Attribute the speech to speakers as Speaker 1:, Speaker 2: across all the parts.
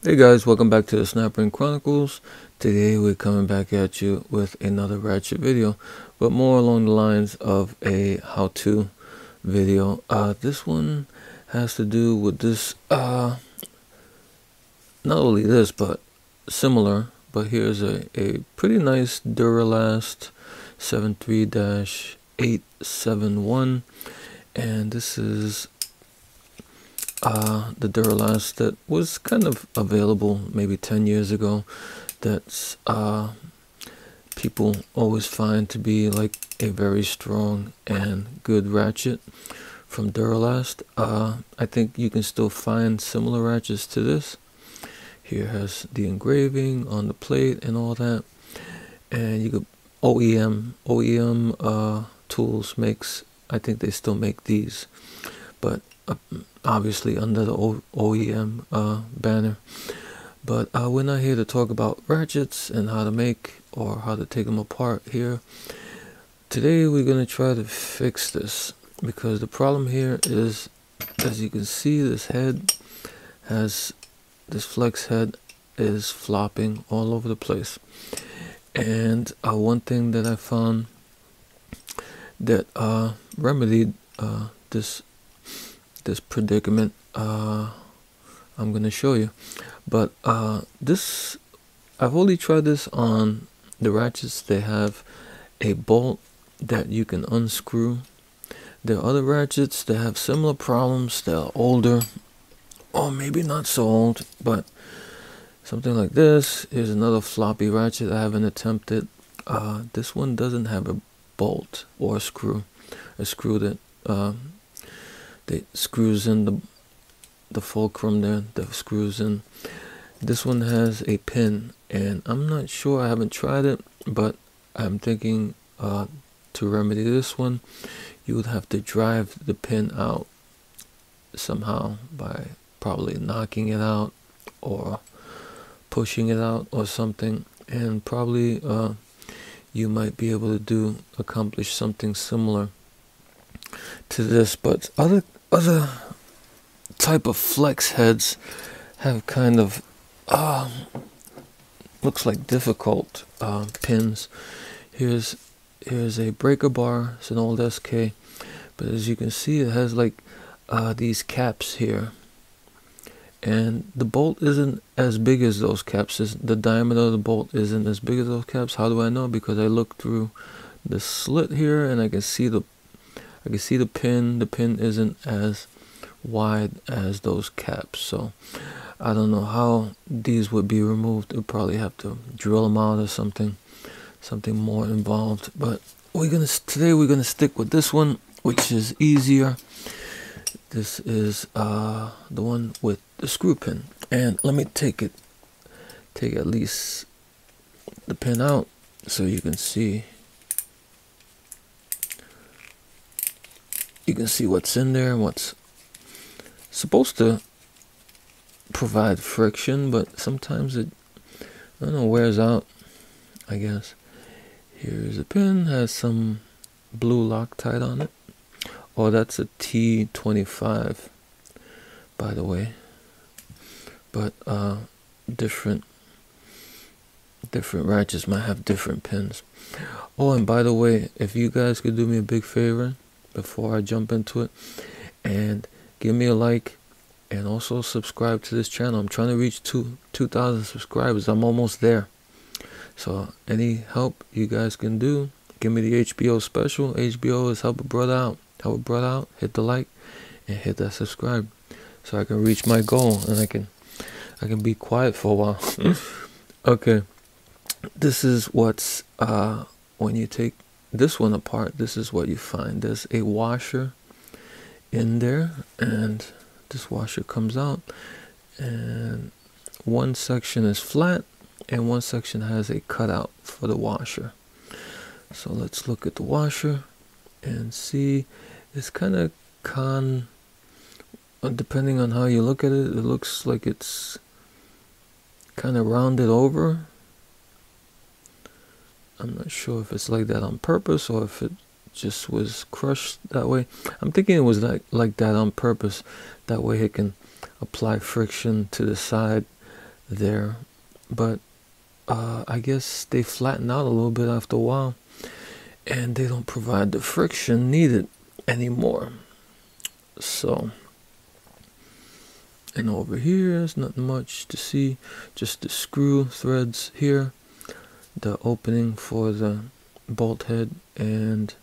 Speaker 1: Hey guys, welcome back to the Snapper Chronicles. Today we're coming back at you with another Ratchet video, but more along the lines of a how-to video. This one has to do with this, not only this, but similar, but here's a pretty nice Duralast 73-871, and this is the Duralast that was kind of available maybe 10 years ago, that's people always find to be like a very strong and good ratchet from Duralast. I think you can still find similar ratchets to this. Here has the engraving on the plate and all that, and you could OEM tools makes, I think they still make these, but obviously under the OEM banner. But we're not here to talk about ratchets and how to make or how to take them apart here. Today we're going to try to fix this, because the problem here is, as you can see, this head has, this flex head is flopping all over the place. And one thing that I found that remedied this predicament, I'm going to show you. But this, I've only tried this on the ratchets. They have a bolt that you can unscrew. There are other ratchets that have similar problems. They're older, or maybe not so old, but something like this. Here's another floppy ratchet I haven't attempted. This one doesn't have a bolt or a screw that screws in the fulcrum there, that screws in. This one has a pin, and I'm not sure, I haven't tried it, but I'm thinking to remedy this one, you would have to drive the pin out somehow by probably knocking it out or pushing it out or something, and probably you might be able to accomplish something similar to this. But other type of flex heads have kind of looks like difficult pins. Here's a breaker bar. It's an old SK, but as you can see, it has like these caps here, and the bolt isn't as big as those caps. The diameter of the bolt isn't as big as those caps. How do I know? Because I look through the slit here, and I can see the pin. The pin isn't as wide as those caps, so I don't know how these would be removed. We'll probably have to drill them out or something more involved. But today we're gonna stick with this one, which is easier. This is the one with the screw pin, and let me take at least the pin out so you can see. You can see what's in there and what's supposed to provide friction, but sometimes it, I don't know, wears out, I guess. Here's a pin, has some blue Loctite on it. Oh, that's a T25, by the way. But different ratchets might have different pins. Oh, and by the way, if you guys could do me a big favor before I jump into it, and give me a like, and also subscribe to this channel. I'm trying to reach 2,000 subscribers. I'm almost there. So any help you guys can do, give me the HBO special. HBO is help a brother out. Help a brother out. Hit the like and hit that subscribe, so I can reach my goal, and I can be quiet for a while. Okay, this is what's when you take this one apart. This is what you find. There's a washer in there, and this washer comes out, and one section is flat and one section has a cutout for the washer. So let's look at the washer and see. It's kind of depending on how you look at it, it looks like it's kind of rounded over. I'm not sure if it's like that on purpose or if it just was crushed that way. I'm thinking it was like that on purpose. That way it can apply friction to the side there, but I guess they flatten out a little bit after a while, and they don't provide the friction needed anymore. So, and over here there's not much to see, just the screw threads here, the opening for the bolt head, and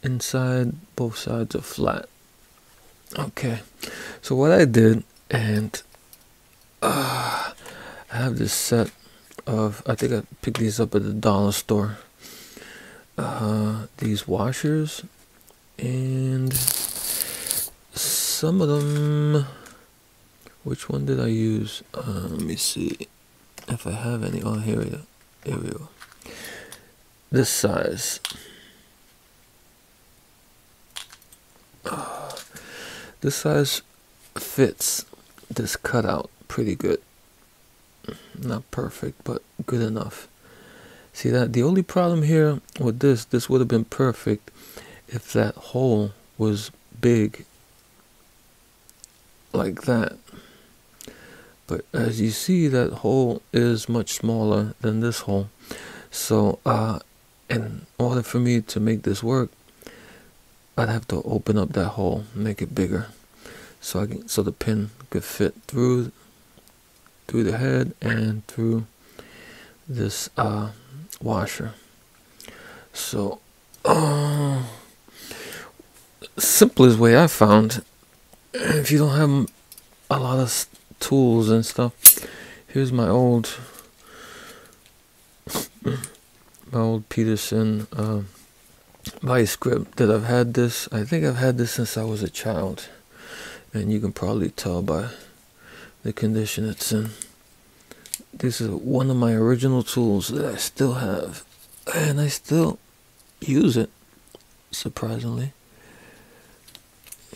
Speaker 1: inside both sides are flat. Okay, so what I did, and I have this set of, I think I picked these up at the dollar store, these washers, and some of them, which one did I use? Let me see if I have any. Oh, here we go. Here we go. This size. This size fits this cutout pretty good. Not perfect, but good enough. See that? The only problem here with this would have been perfect if that hole was big like that. But as you see, that hole is much smaller than this hole. So in order for me to make this work, I'd have to open up that hole, make it bigger, so the pin could fit through the head and through this washer. So simplest way I found, if you don't have a lot of tools and stuff, here's my old Peterson vice grip that I've had this. I think I've had this since I was a child, and you can probably tell by the condition it's in. This is one of my original tools that I still have, and I still use it, surprisingly.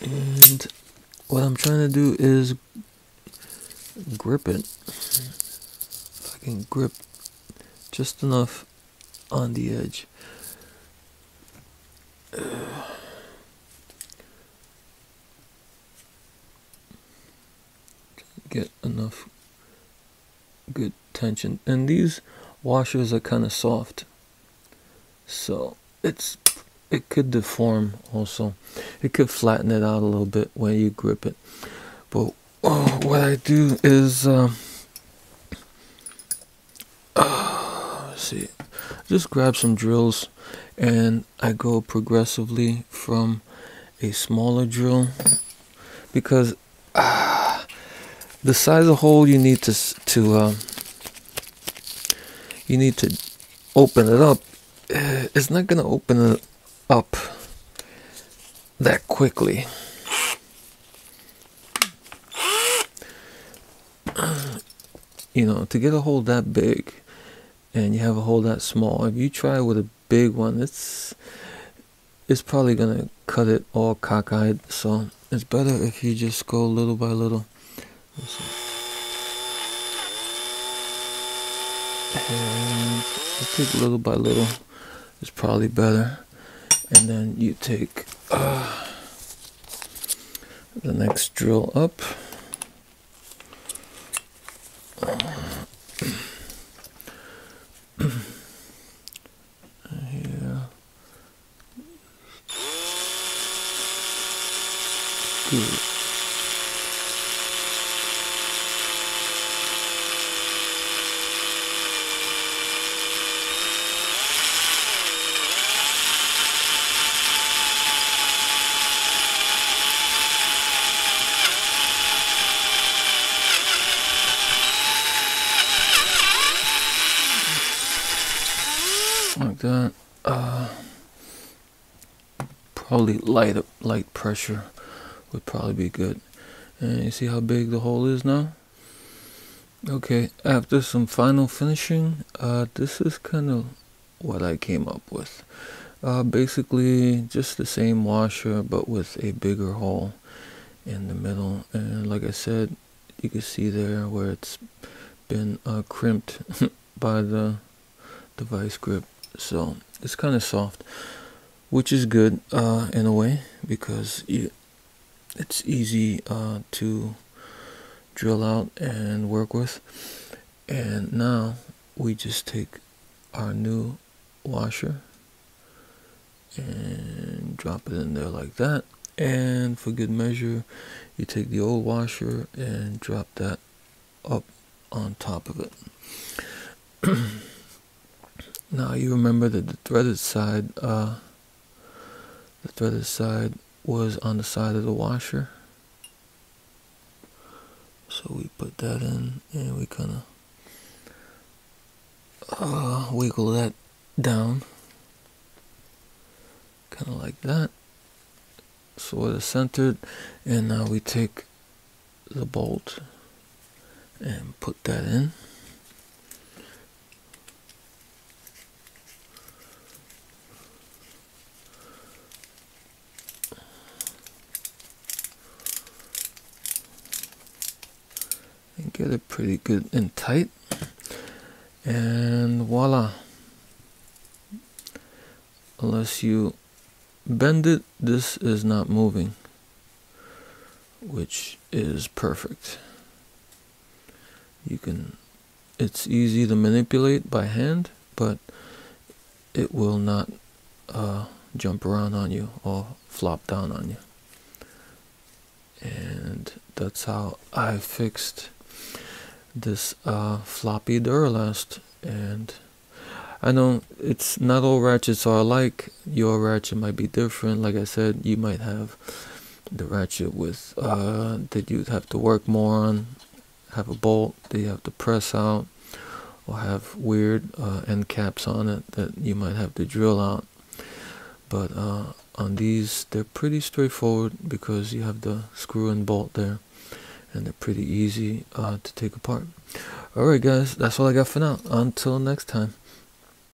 Speaker 1: And what I'm trying to do is grip it. If I can grip just enough on the edge. Get enough good tension, and these washers are kind of soft, so it could deform also. It could flatten it out a little bit when you grip it. But what I do is see, just grab some drills, and I go progressively from a smaller drill, because the size of hole you need to open it up. It's not gonna open it up that quickly. You know, to get a hole that big, and you have a hole that small, if you try with a big one, it's probably gonna cut it all cockeyed. So it's better if you just go little by little. And I take little by little is probably better. And then you take the next drill up. Here. Good. Like that. Probably light pressure would probably be good. And you see how big the hole is now? Okay, after some final finishing, this is kind of what I came up with. Basically just the same washer, but with a bigger hole in the middle. And like I said, you can see there where it's been crimped by the vice grip. So it's kind of soft, which is good in a way, because it's easy to drill out and work with. And now we just take our new washer and drop it in there like that. And for good measure, you take the old washer and drop that up on top of it. Now you remember that the threaded side was on the side of the washer. So we put that in and we kind of wiggle that down, kind of like that. So it's centered, and now we take the bolt and put that in. And get it pretty good and tight. And voila. Unless you bend it, this is not moving, which is perfect. It's easy to manipulate by hand, but it will not jump around on you or flop down on you. And that's how I fixed this floppy Duralast. And I know it's not all ratchets are alike. Your ratchet might be different. Like I said, you might have the ratchet with that you'd have to work more on, have a bolt that you have to press out, or have weird end caps on it that you might have to drill out. But on these, they're pretty straightforward because you have the screw and bolt there, and they're pretty easy to take apart. Alright guys, that's all I got for now. Until next time.